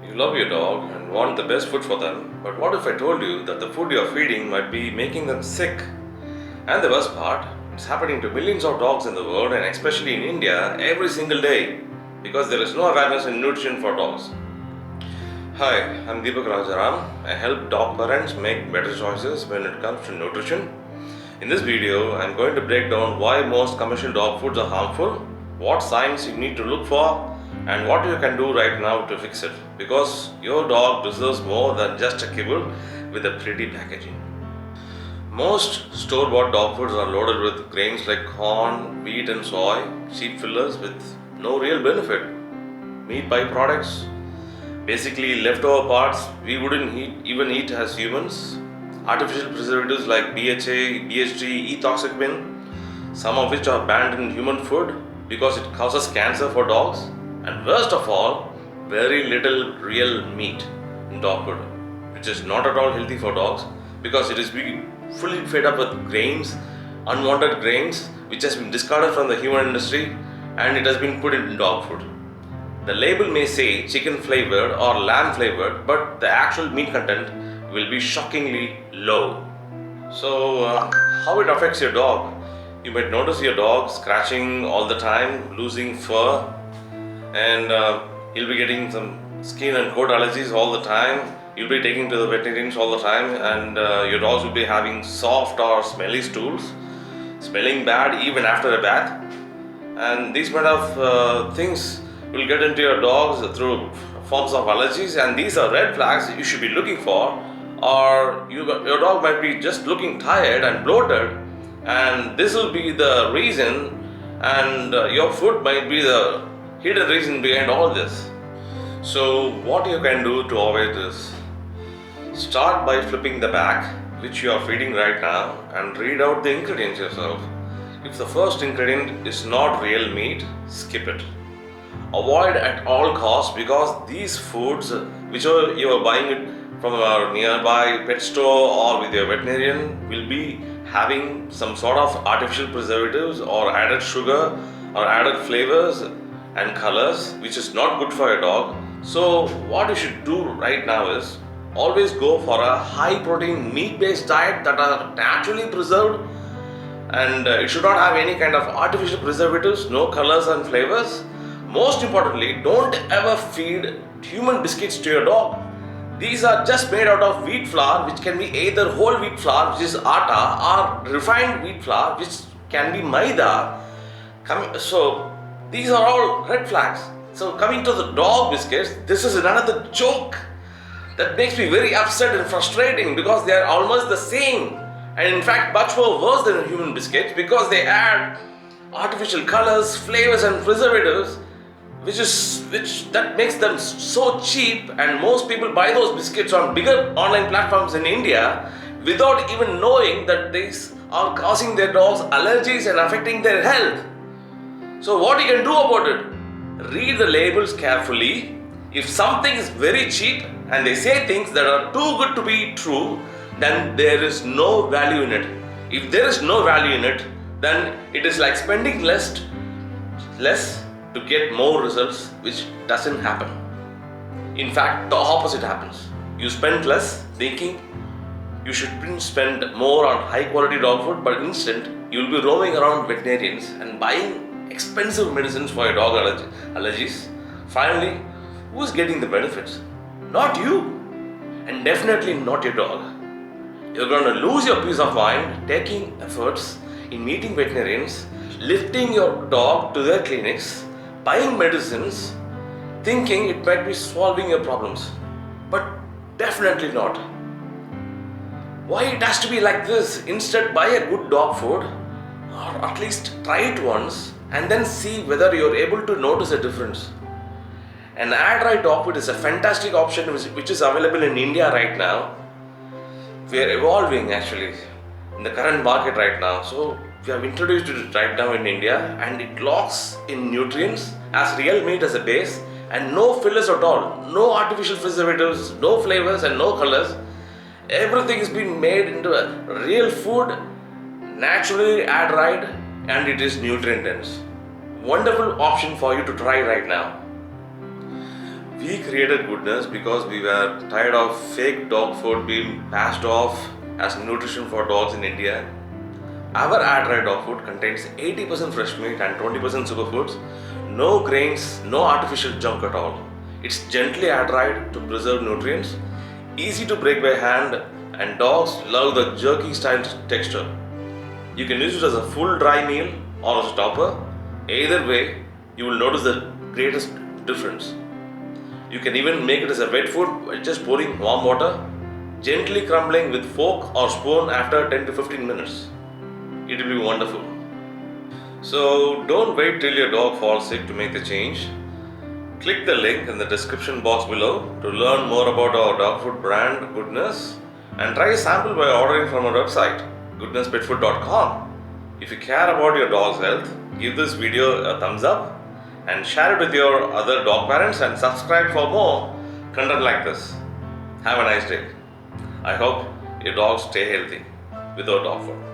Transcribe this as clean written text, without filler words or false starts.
You love your dog and want the best food for them, but what if I told you that the food you're feeding might be making them sick? And the worst part, it's happening to millions of dogs in the world and especially in India every single day because there is no awareness in nutrition for dogs. Hi, I'm Deepak Rajaram. I help dog parents make better choices when it comes to nutrition. In this video, I'm going to break down why most commercial dog foods are harmful, what signs you need to look for, and what you can do right now to fix it. Because your dog deserves more than just a kibble with a pretty packaging. Most store-bought dog foods are loaded with grains like corn, wheat, and soy, cheap fillers with no real benefit, meat byproducts, basically leftover parts we wouldn't even eat as humans, artificial preservatives like BHA, BHT, ethoxyquin, some of which are banned in human food because it causes cancer for dogs, and worst of all, very little real meat in dog food, which is not at all healthy for dogs because it is being fully fed up with grains, unwanted grains, which has been discarded from the human industry and it has been put in dog food. The label may say chicken flavored or lamb flavored, but the actual meat content will be shockingly low. So, how it affects your dog? You might notice your dog scratching all the time, losing fur, and you'll be getting some skin and coat allergies all the time. You'll be taking to the veterinarians all the time, and your dogs will be having soft or smelly stools, smelling bad even after a bath. And these kind of things will get into your dogs through forms of allergies, and these are red flags you should be looking for. Or your dog might be just looking tired and bloated, and this will be the reason, and your food might be the hidden reason behind all this. So, what you can do to avoid this? Start by flipping the back, which you are feeding right now, and read out the ingredients yourself. If the first ingredient is not real meat, skip it. Avoid at all costs because these foods, whichever you are buying it from a nearby pet store or with your veterinarian, will be having some sort of artificial preservatives or added sugar or added flavors and colors, which is not good for your dog. So, what you should do right now is always go for a high protein meat based diet that are naturally preserved, and it should not have any kind of artificial preservatives, no colors and flavors. Most importantly, don't ever feed human biscuits to your dog. These are just made out of wheat flour, which can be either whole wheat flour, which is atta, or refined wheat flour, which can be maida. So these are all red flags. So coming to the dog biscuits, this is another joke that makes me very upset and frustrating because they are almost the same, and in fact much more worse than human biscuits because they add artificial colors, flavors, and preservatives, which that makes them so cheap, and most people buy those biscuits on bigger online platforms in India without even knowing that these are causing their dogs allergies and affecting their health. So what you can do about it? Read the labels carefully. If something is very cheap and they say things that are too good to be true, then there is no value in it. If there is no value in it, then it is like spending less to get more results, which doesn't happen. In fact, the opposite happens. You spend less thinking you should spend more on high quality dog food, but instead you will be roaming around veterinarians and buying expensive medicines for your dog allergies. Finally, who is getting the benefits? Not you, and definitely not your dog. You're going to lose your peace of mind taking efforts in meeting veterinarians, lifting your dog to their clinics, buying medicines, thinking it might be solving your problems. But definitely not. Why it has to be like this? Instead, buy a good dog food, or at least try it once, and then see whether you're able to notice a difference. An air-dry dog food is a fantastic option which is available in India right now. We are evolving actually in the current market right now. So we have introduced it right now in India, and it locks in nutrients as real meat as a base and no fillers at all, no artificial preservatives, no flavors and no colors. Everything is being made into a real food, naturally air-dried, and it is nutrient dense. Wonderful option for you to try right now. We created goodness because we were tired of fake dog food being passed off as nutrition for dogs in India. Our air-dried dog food contains 80% fresh meat and 20% superfoods, no grains, no artificial junk at all. It's gently air-dried to preserve nutrients, easy to break by hand, and dogs love the jerky style texture. You can use it as a full dry meal or as a topper. Either way, you will notice the greatest difference. You can even make it as a wet food by just pouring warm water, gently crumbling with fork or spoon after 10 to 15 minutes. It will be wonderful. So don't wait till your dog falls sick to make the change. Click the link in the description box below to learn more about our dog food brand Goodness and try a sample by ordering from our website goodnesspetfood.com. If you care about your dog's health, give this video a thumbs up and share it with your other dog parents and subscribe for more content like this. Have a nice day. I hope your dogs stay healthy without dog food.